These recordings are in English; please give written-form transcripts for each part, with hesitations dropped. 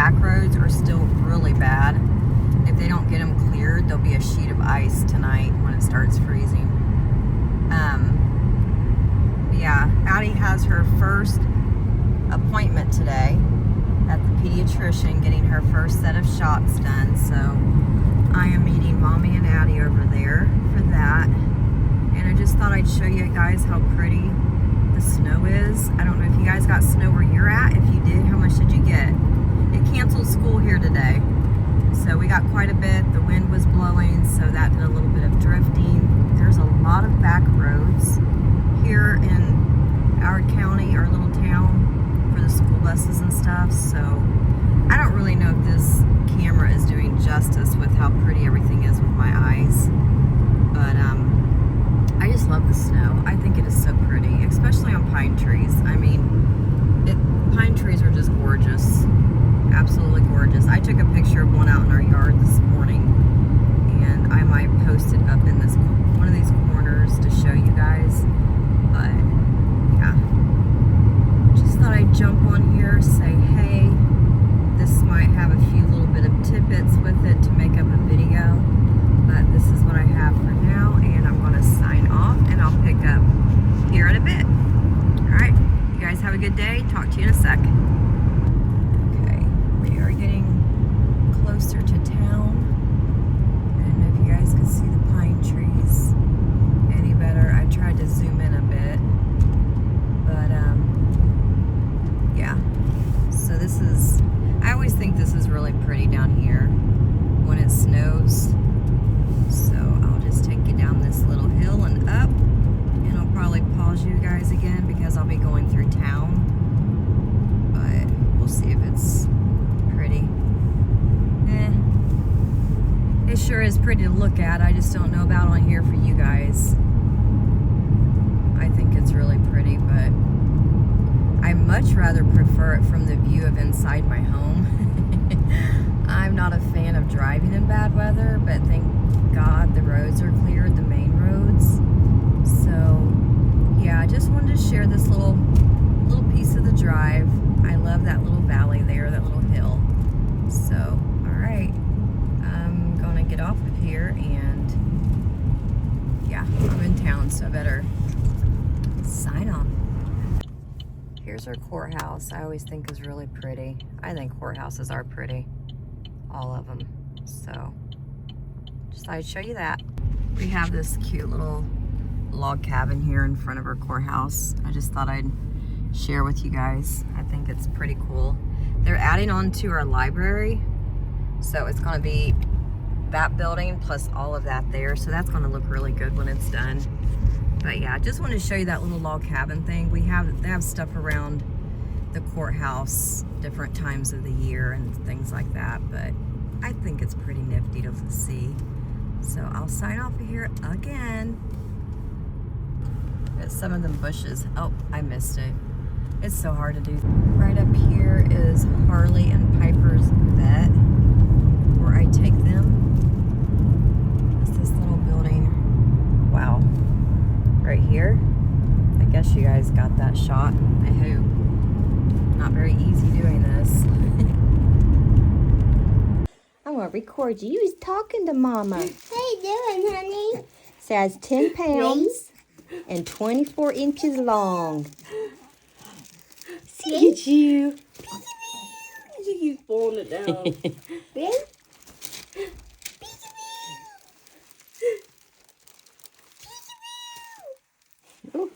back roads are still really bad. If they don't get them cleared, there'll be a sheet of ice tonight when it starts freezing. Yeah, Addie has her first appointment today at the pediatrician, getting her first set of shots done. So I am meeting Mommy and Addie over there for that. And I just thought I'd show you guys how pretty the snow is. I don't know if you guys got snow where you're at. If you did, how much did you get? It canceled school here today. So we got quite a bit. The wind was blowing, so that did a little bit of drifting. There's a lot of back roads here in our county, our little town, for the school buses and stuff. So I don't really know if this camera is doing justice with how pretty everything is with my eyes. But I just love the snow. I think it is so pretty, especially on pine trees. I mean, pine trees are just gorgeous. Absolutely gorgeous. I took a picture of one out in our yard this morning, and I might post it up in this one of these corners to show you guys. But yeah, just thought I'd jump on here, say hey. This might have a few little bit of tidbits with it to make up a video, but this is what I have for now, and I'm going to sign off, and I'll pick up here in a bit. All right, you guys have a good day. Talk to you in a sec. We are getting closer to town. I don't know if you guys can see the pine trees any better. I tried to zoom in a bit, but yeah. So this is, I always think this is really pretty down here when it snows. So I'll just take you down this little hill and up, and I'll probably pause you guys again because I'll be going through town, but we'll see if it's pretty. It sure is pretty to look at. I just don't know about on here for you guys. I think it's really pretty, but I much rather prefer it from the view of inside my home. I'm not a fan of driving in bad weather, but thank God the roads are cleared, the main roads. So yeah, I just wanted to share this little piece of the drive. I love that little valley there, that little hill. So, all right, I'm gonna get off of here, and yeah, I'm in town, so I better sign off. Here's our courthouse. I always think is really pretty. I think courthouses are pretty, all of them. So, just thought I'd show you that. We have this cute little log cabin here in front of our courthouse. I just thought I'd share with you guys. I think it's pretty cool. They're adding on to our library, so it's going to be that building plus all of that there, so that's going to look really good when it's done. But yeah, I just wanted to show you that little log cabin thing. They have stuff around the courthouse different times of the year and things like that, but I think it's pretty nifty to see. So I'll sign off of here again. There's some of them bushes. Oh, I missed it. It's so hard to do. Right up here is Harley and Piper's vet, where I take them. It's this little building. Wow. Right here. I guess you guys got that shot. I hope. Not very easy doing this. I'm gonna record you. You was talking to Mama. How you doing, honey? Says 10 pounds and 24 inches long. Look at you. She keeps pulling it down. Ben? Oh.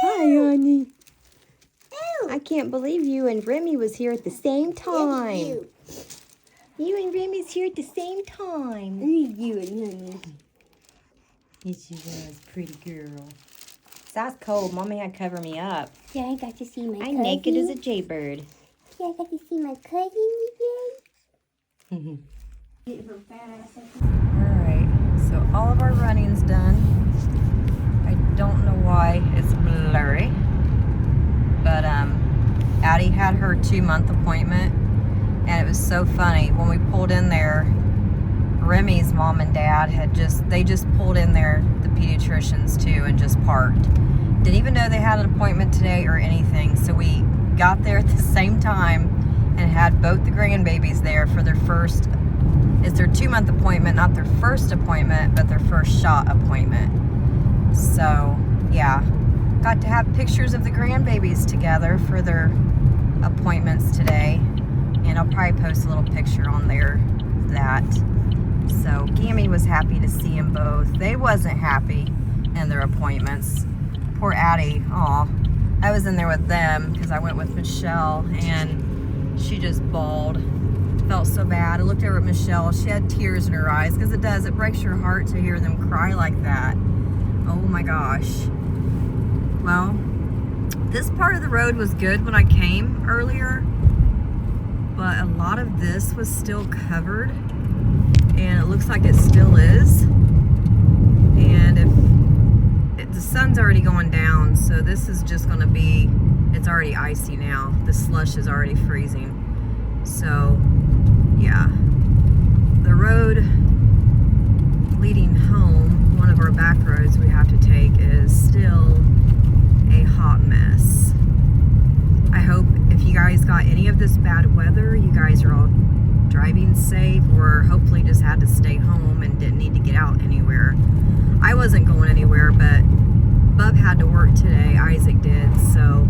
Hi, honey. I can't believe you and Remi was here at the same time. You and Remi's here at the same time. What are you doing, honey? Yes, you was, pretty girl. That's cold. Mommy had to cover me up. Yeah, I got to see my I'm naked as a jaybird. Yeah, I got to see my cousin again. Alright, so all of our running's done. I don't know why it's blurry. But Addie had her 2-month appointment, and it was so funny. When we pulled in there, Remi's mom and dad they just pulled in there, the pediatricians too, and just parked. Didn't even know they had an appointment today or anything. So we got there at the same time and had both the grandbabies there for their first, it's their 2-month appointment, not their first appointment, but their first shot appointment. So, yeah, got to have pictures of the grandbabies together for their appointments today. And I'll probably post a little picture on there of that. So, Gammy was happy to see them both. They wasn't happy in their appointments. Poor Addie, aw. I was in there with them because I went with Michelle, and she just bawled. Felt so bad. I looked over at Michelle. She had tears in her eyes because it breaks your heart to hear them cry like that. Oh my gosh. Well, this part of the road was good when I came earlier, but a lot of this was still covered, and it looks like it still is. And the sun's already going down, so this is just going to be, it's already icy now. The slush is already freezing. So, yeah. The road leading home, one of our back roads we have to take, is still a hot mess. I hope if you guys got any of this bad weather, you guys are all driving safe, or hopefully just had to stay home and didn't need to get out anywhere. I wasn't going anywhere, but Bub had to work today. Isaac did, so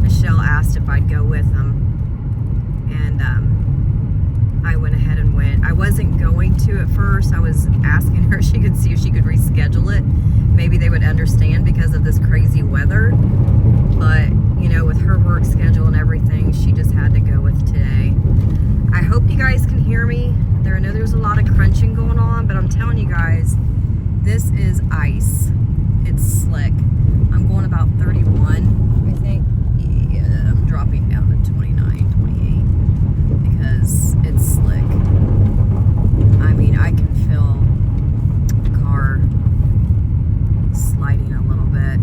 Michelle asked if I'd go with him, and I went ahead and went. I wasn't going to at first. I was asking her if she could see if she could reschedule it. Maybe they would understand because of this crazy weather, but you know, with her work schedule and everything, she just had to go with today. I hope you guys can hear me. I know there's a lot of crunching going on, but I'm telling you guys, this is ice. It's slick. I'm going about 31, I think. Yeah, I'm dropping down to 29, 28 because it's slick. I mean, I can feel the car sliding a little bit,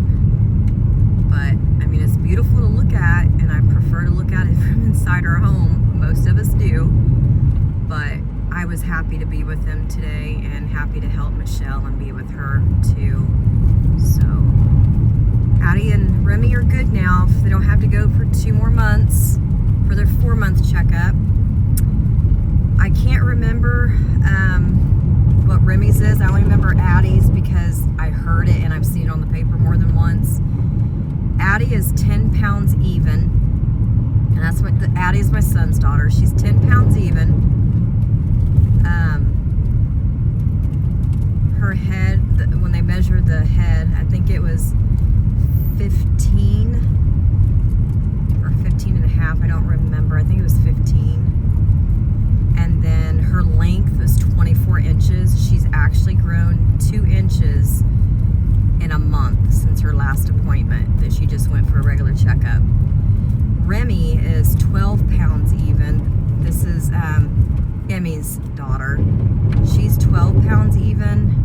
but I mean, it's beautiful to look at, and I prefer to look at it from inside our home. Most of us do, but I was happy to be with them today and happy to help Michelle and be with her too. So Addie and Remi are good now. They don't have to go for 2 more months for their 4-month checkup. I can't remember what Remi's is. I only remember Addie's because I heard it and I've seen it on the paper more than once. Addie is 10 pounds even, and that's what Addie is my son's daughter. She's 10 pounds even. Her head, when they measured the head, I think it was 15 or 15 and a half. I don't remember. I think it was 15. And then her length was 24 inches. She's actually grown 2 inches in a month since her last appointment that she just went for a regular checkup. Remi is 12 pounds even. This is Emmy's daughter. She's 12 pounds even.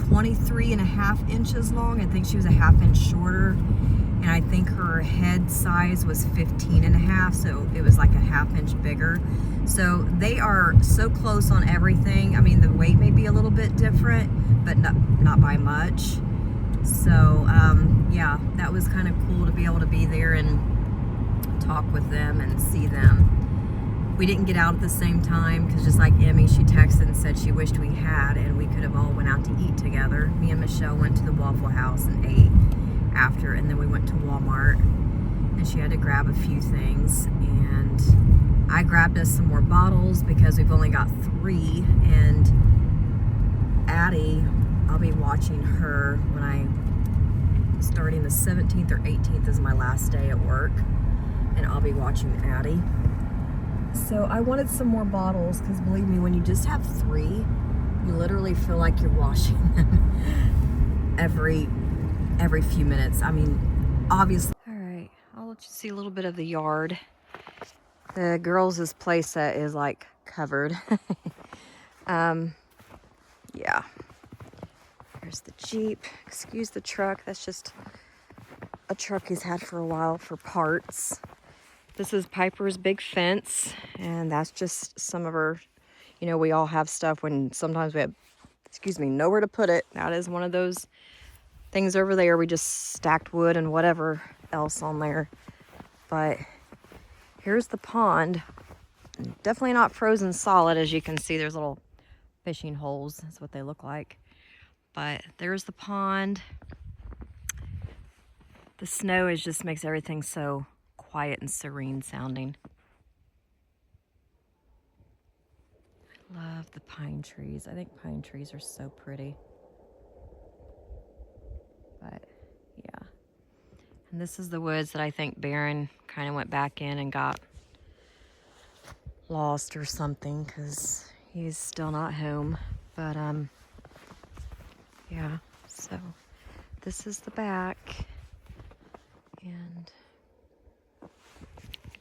23 and a half inches long. I think she was a half inch shorter, and I think her head size was 15 and a half, so it was like a half inch bigger. So they are so close on everything. I mean, the weight may be a little bit different, but not by much. So yeah, that was kind of cool to be able to be there and talk with them and see them. We didn't get out at the same time because, just like Emmy, she texted and said she wished we had, and we could have all went out to eat together. Me and Michelle went to the Waffle House and ate after, and then we went to Walmart, and she had to grab a few things, and I grabbed us some more bottles because we've only got 3, and Addie, I'll be watching her when starting the 17th or 18th is my last day at work, and I'll be watching Addie. So I wanted some more bottles because, believe me, when you just have 3, you literally feel like you're washing them every few minutes. I mean, obviously. All right, I'll let you see a little bit of the yard. The girls' play set is like covered. Yeah. There's the Jeep. Excuse the truck. That's just a truck he's had for a while for parts. This is Piper's big fence, and that's just some of her, you know, we all have stuff when sometimes we have, nowhere to put it. That is one of those things over there. We just stacked wood and whatever else on there. But here's the pond. Definitely not frozen solid. As you can see, there's little fishing holes. That's what they look like. But there's the pond. The snow just makes everything so quiet and serene sounding. I love the pine trees. I think pine trees are so pretty. But yeah. And this is the woods that I think Baron kind of went back in and got lost or something, because he's still not home. But yeah, so this is the back. And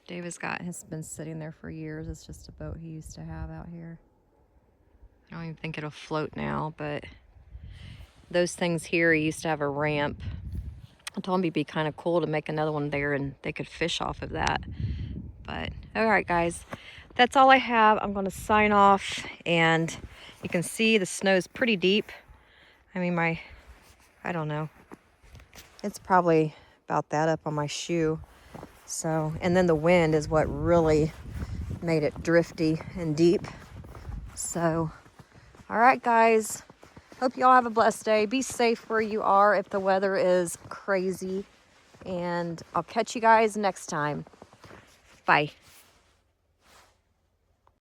David's has been sitting there for years. It's just a boat he used to have out here. I don't even think it'll float now, but those things here, he used to have a ramp. I told him it'd be kind of cool to make another one there and they could fish off of that. But all right, guys, that's all I have. I'm going to sign off, and you can see the snow's pretty deep. I mean, I don't know. It's probably about that up on my shoe. So, and then the wind is what really made it drifty and deep. So, all right, guys. Hope you all have a blessed day. Be safe where you are if the weather is crazy. And I'll catch you guys next time. Bye.